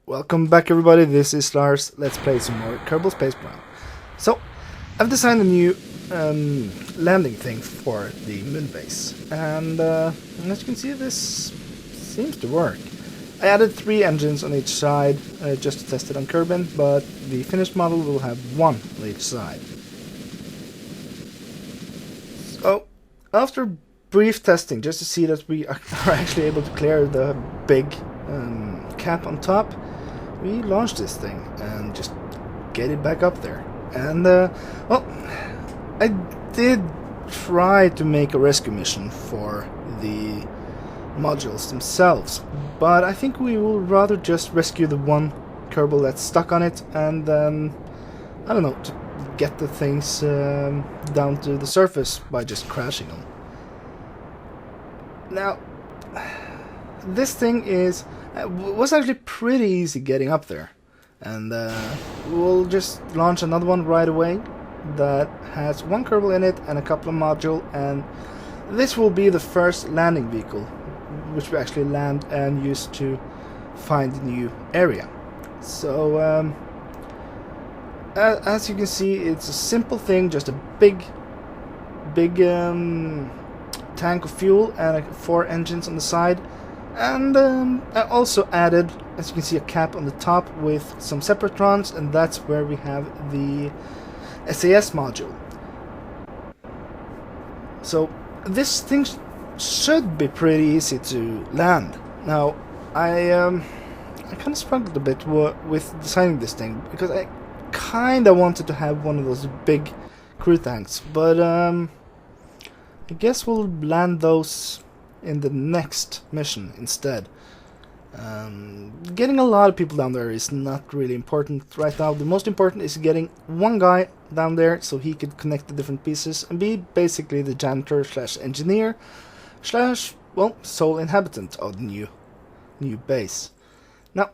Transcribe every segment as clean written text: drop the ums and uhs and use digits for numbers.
Welcome back everybody, this is Lars. Let's play some more Kerbal Space Program. So, I've designed a new landing thing for the moon base. And as you can see, this seems to work. I added 3 engines on each side just to test it on Kerbal, but the finished model will have 1 on each side. So, after brief testing, just to see that we are actually able to clear the big cap on top, we launched this thing and just get it back up there. And well, I did try to make a rescue mission for the modules themselves, but I think we will rather just rescue the one Kerbal that's stuck on it, and then I don't know, to get the things down to the surface by just crashing them. Now, this thing was actually pretty easy getting up there, and we'll just launch another one right away that has 1 Kerbal in it and a couple of modules, and this will be the first landing vehicle which we actually land and use to find a new area. So as you can see, it's a simple thing, just a big tank of fuel and 4 engines on the side. And I also added, as you can see, a cap on the top with some separatrons, and that's where we have the SAS module. So this thing should be pretty easy to land. Now, I kind of struggled a bit with designing this thing, because I kind of wanted to have one of those big crew tanks, but I guess we'll land those in the next mission instead. Getting a lot of people down there is not really important right now. The most important is getting one guy down there so he could connect the different pieces and be basically the janitor slash engineer slash, well, sole inhabitant of the new base. Now,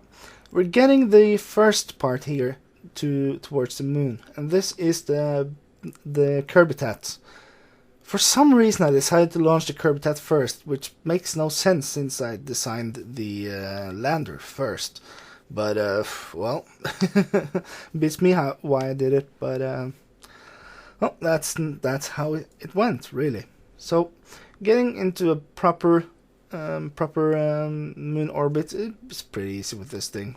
we're getting the first part here towards the moon, and this is the Kerbitat. For some reason I decided to launch the Kerbitat first, which makes no sense since I designed the lander first. But, well, beats me why I did it, but, well, that's how it went, really. So, getting into a proper moon orbit is pretty easy with this thing.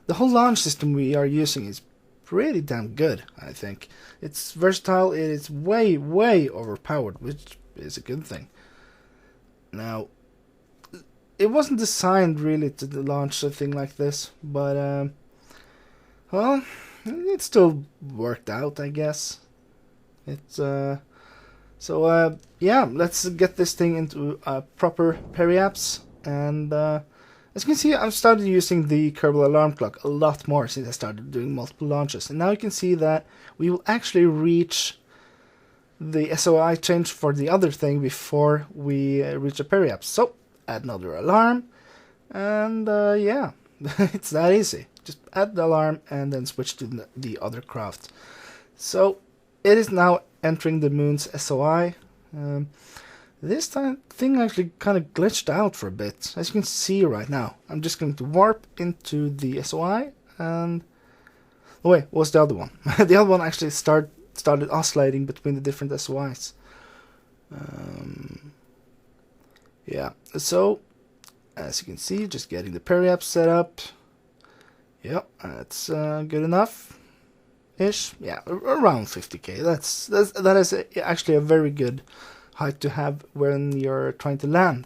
The whole launch system we are using is pretty damn good, I think. It's versatile, it is way overpowered, which is a good thing. Now, it wasn't designed really to launch a thing like this, but, well, it still worked out, I guess. It's, so, yeah, let's get this thing into a proper periapse, and, as you can see, I've started using the Kerbal alarm clock a lot more since I started doing multiple launches. And now you can see that we will actually reach the SOI change for the other thing before we reach a periapse. So, add another alarm, and yeah, it's that easy. Just add the alarm and then switch to the other craft. So, it is now entering the moon's SOI. This thing actually kind of glitched out for a bit, as you can see right now. I'm just going to warp into the SOI, and oh wait, what's the other one? The other one actually started oscillating between the different SOIs. Yeah, so as you can see, just getting the periapse set up. Yep, that's good enough ish. Yeah, around 50k. That is actually a very good height to have when you're trying to land,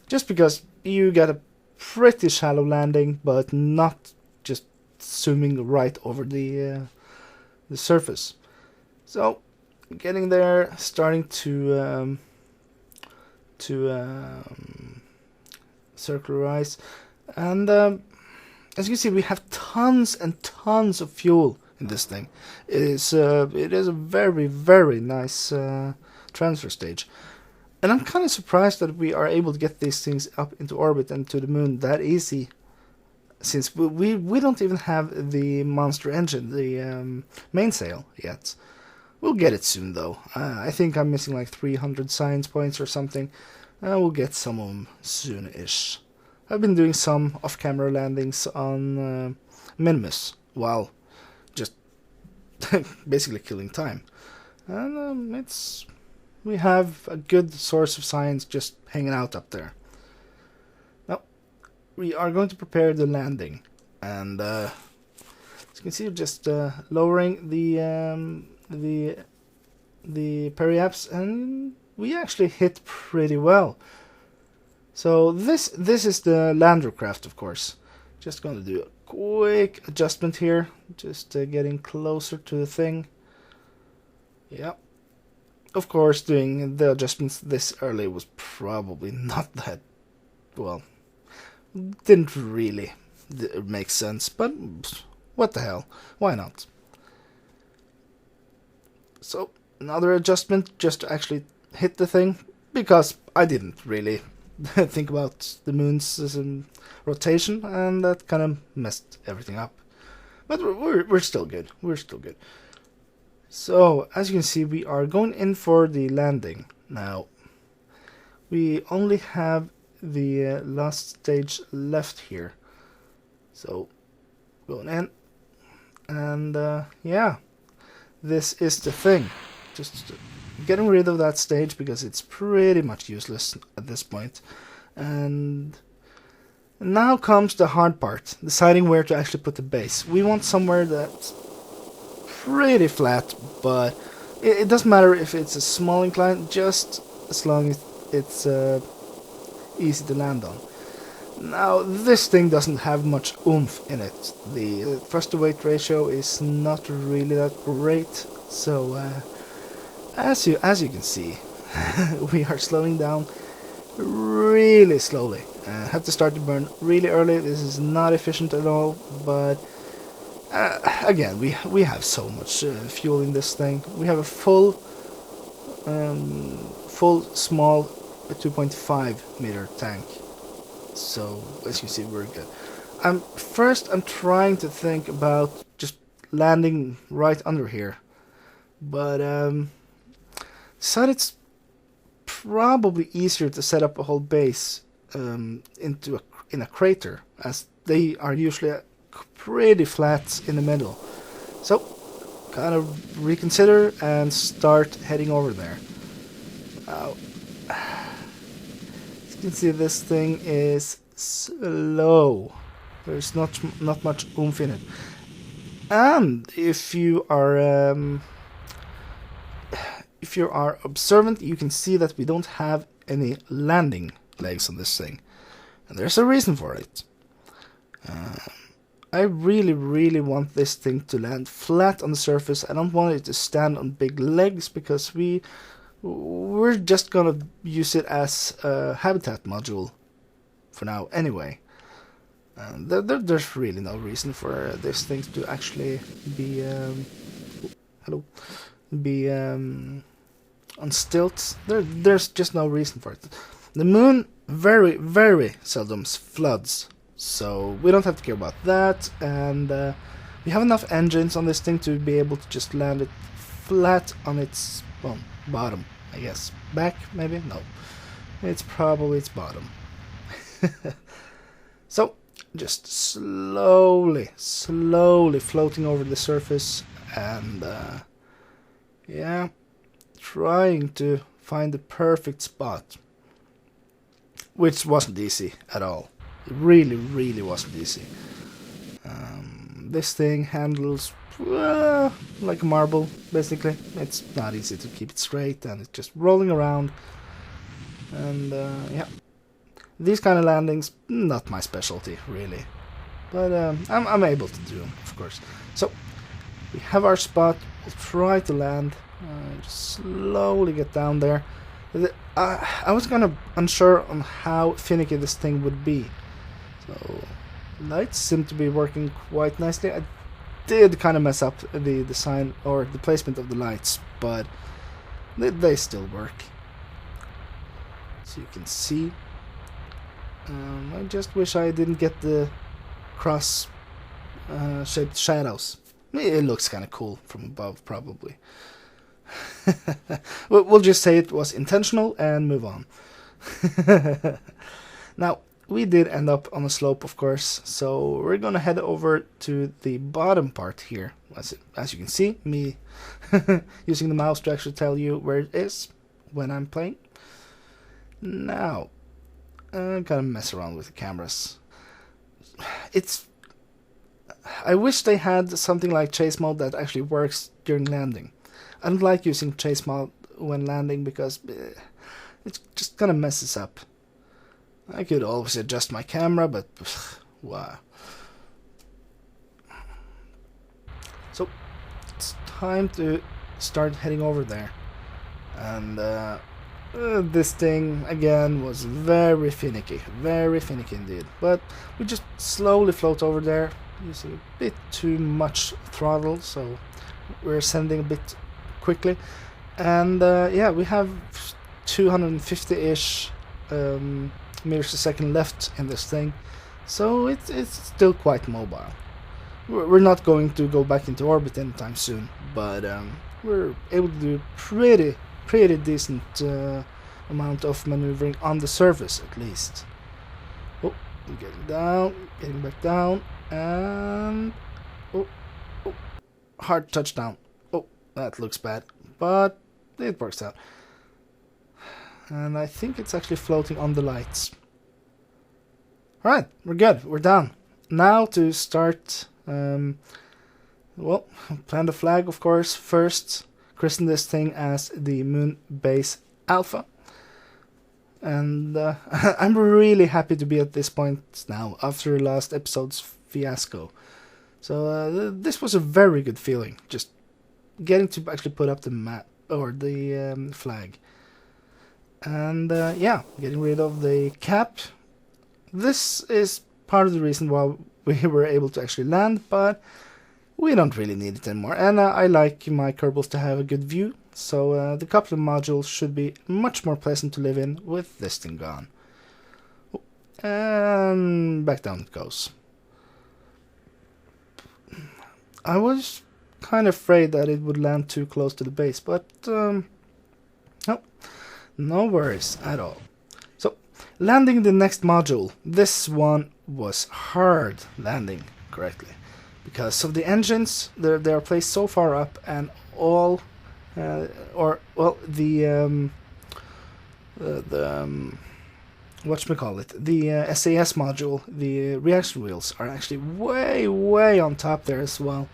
just because you get a pretty shallow landing, but not just zooming right over the surface. So getting there, starting to circularize, and as you can see, we have tons and tons of fuel in this thing. It is a very nice transfer stage, and I'm kind of surprised that we are able to get these things up into orbit and to the moon that easy, since we don't even have the monster engine, the mainsail yet. We'll get it soon though. I think I'm missing like 300 science points or something. We'll get some of them soon-ish. I've been doing some off-camera landings on Minimus while just basically killing time. And we have a good source of science just hanging out up there. Now, we are going to prepare the landing, and as you can see, we're just lowering the periaps, and we actually hit pretty well. So this is the lander craft, of course. Just going to do a quick adjustment here, just getting closer to the thing. Yeah. Of course, doing the adjustments this early was probably not that, well, didn't really make sense, but what the hell, why not? So, another adjustment just to actually hit the thing, because I didn't really think about the moon's rotation, and that kind of messed everything up. But we're still good, So, as you can see, we are going in for the landing. Now, we only have the last stage left here. So, going in, and yeah, this is the thing. Just getting rid of that stage because it's pretty much useless at this point. And now comes the hard part, deciding where to actually put the base. We want somewhere that's pretty flat, but it doesn't matter if it's a small incline, just as long as it's easy to land on. Now, this thing doesn't have much oomph in it. The thrust to weight ratio is not really that great, so as you can see, we are slowing down really slowly. Have to start to burn really early. This is not efficient at all, but again, we have so much fuel in this thing. We have a full small 2.5 meter tank. So as you see, we're good. First, I'm trying to think about just landing right under here, but decided it's probably easier to set up a whole base in a crater, as they are usually pretty flat in the middle. So, kind of reconsider and start heading over there. Now, as you can see, this thing is slow. There's not much oomph in it. And if you are observant, you can see that we don't have any landing legs on this thing, and there's a reason for it. I really want this thing to land flat on the surface. I don't want it to stand on big legs, because we're just gonna use it as a habitat module for now anyway. There's really no reason for this thing to actually be on stilts. There's just no reason for it. The moon very seldom floods, so we don't have to care about that, and we have enough engines on this thing to be able to just land it flat on its bottom, I guess. Back, maybe? No. It's probably its bottom. So, just slowly floating over the surface, and yeah, trying to find the perfect spot, which wasn't easy at all. It really wasn't easy. This thing handles like a marble, basically. It's not easy to keep it straight, and it's just rolling around. And yeah, these kind of landings, not my specialty, really. But I'm able to do them, of course. So, we have our spot. We'll try to land. Just slowly get down there. I was kind of unsure on how finicky this thing would be. So, lights seem to be working quite nicely. I did kind of mess up the design or the placement of the lights, but they still work. So you can see. I just wish I didn't get the cross shaped shadows. It looks kind of cool from above, probably. We'll just say it was intentional and move on. Now, we did end up on a slope, of course, so we're gonna head over to the bottom part here. As you can see, me using the mouse to actually tell you where it is when I'm playing. Now, I'm gonna mess around with the cameras. I wish they had something like chase mode that actually works during landing. I don't like using chase mode when landing because it just kind of messes up. I could always adjust my camera, but wow. So it's time to start heading over there, and this thing again was very finicky indeed. But we just slowly float over there, using a bit too much throttle, so we're ascending a bit quickly. And yeah, we have 250-ish meters a second left in this thing, so it's still quite mobile. We're not going to go back into orbit anytime soon, but we're able to do pretty decent amount of maneuvering on the surface, at least. Oh, getting down, getting back down, and oh, hard touchdown. Oh, that looks bad, but it works out. And I think it's actually floating on the lights. Alright, we're good. We're down. Now to start, well, plant the flag, of course. First, christen this thing as the Moon Base Alpha. And I'm really happy to be at this point now, after last episode's fiasco. So this was a very good feeling, just getting to actually put up the map, or the flag. And yeah, getting rid of the cap. This is part of the reason why we were able to actually land, but we don't really need it anymore. And I like my Kerbals to have a good view, so the coupling modules should be much more pleasant to live in with this thing gone. And back down it goes. I was kind of afraid that it would land too close to the base, but no worries at all. So, landing the next module. This one was hard landing correctly, because of the engines. They are placed so far up, and all, the whatchamacallit, the SAS module, the reaction wheels are actually way on top there as well.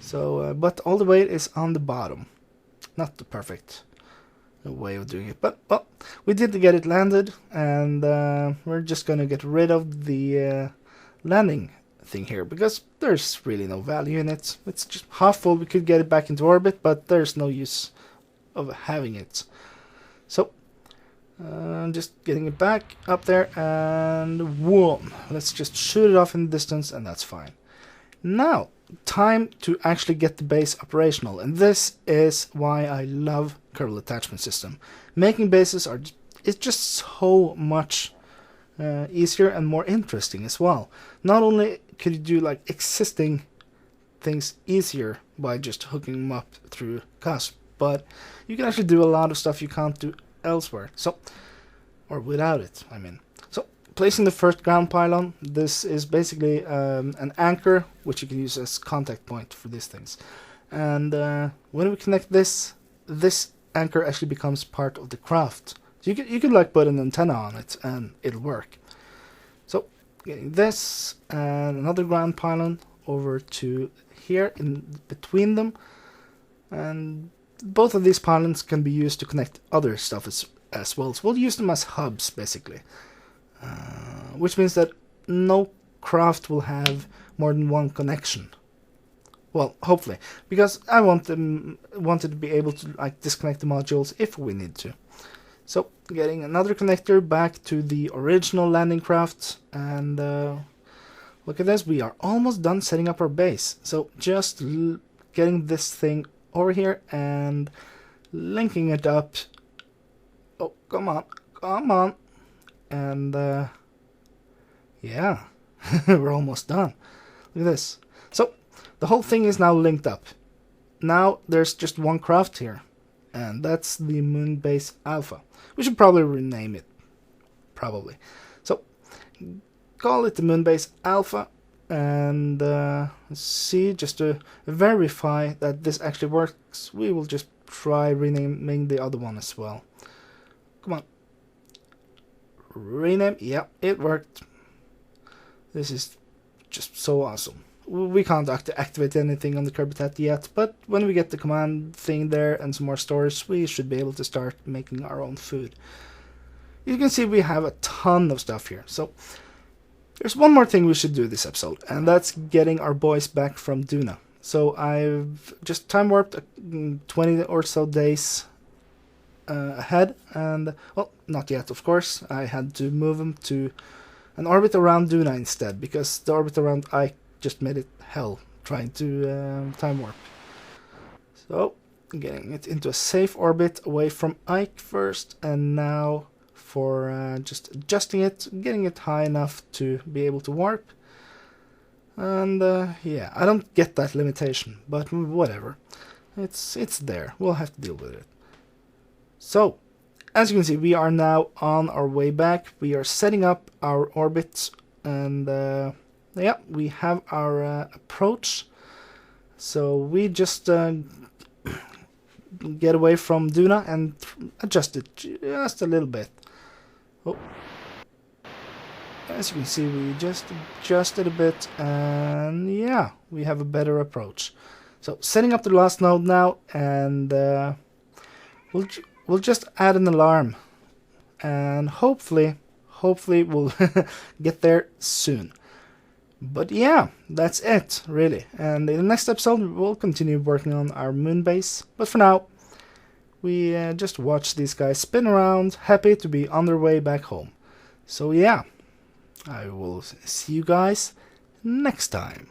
So, but all the weight is on the bottom. Not the perfect way of doing it, but well, we did get it landed, and we're just gonna get rid of the landing thing here, because there's really no value in it. It's just half full. We could get it back into orbit, but there's no use of having it. So just getting it back up there, and whoom, let's just shoot it off in the distance, and that's fine. Now, time to actually get the base operational, and this is why I love Kerbal attachment system. Making bases it's just so much easier and more interesting as well. Not only could you do like existing things easier by just hooking them up through CAS, but you can actually do a lot of stuff you can't do elsewhere. So, or without it, I mean. So, placing the first ground pylon. This is basically an anchor, which you can use as contact point for these things. And when we connect this anchor actually becomes part of the craft. So you could like put an antenna on it and it'll work. So getting this and another ground pylon over to here in between them, and both of these pylons can be used to connect other stuff as well. So we'll use them as hubs basically, which means that no craft will have more than one connection. Well, hopefully, because I wanted to be able to like disconnect the modules if we need to. So, getting another connector back to the original landing craft, and look at this, we are almost done setting up our base. So, just getting this thing over here and linking it up. Oh, come on, and yeah, we're almost done. Look at this. So, the whole thing is now linked up. Now there's just one craft here, and that's the Moon Base Alpha. We should probably rename it. Probably. So, call it the Moonbase Alpha, and see, just to verify that this actually works, we will just try renaming the other one as well. Come on. Rename. Yeah, it worked. This is just so awesome. We can't activate anything on the Kerbal yet, but when we get the command thing there and some more stores, we should be able to start making our own food. You can see we have a ton of stuff here. So there's one more thing we should do this episode, and that's getting our boys back from Duna. So I've just time warped 20 or so days ahead, and well, not yet, of course. I had to move them to an orbit around Duna instead, because the orbit around Ike just made it hell trying to time warp. So getting it into a safe orbit away from Ike first, and now for just adjusting it, getting it high enough to be able to warp. And yeah, I don't get that limitation, but whatever. It's there. We'll have to deal with it. So, as you can see, we are now on our way back. We are setting up our orbits, and yeah, we have our approach. So we just get away from Duna and adjust it just a little bit. Oh. As you can see, we just adjusted a bit, and yeah, we have a better approach. So setting up the last node now, and we'll just add an alarm, and hopefully we'll get there soon. But yeah, that's it, really. And in the next episode, we'll continue working on our moon base. But for now, we just watch these guys spin around, happy to be on their way back home. So yeah, I will see you guys next time.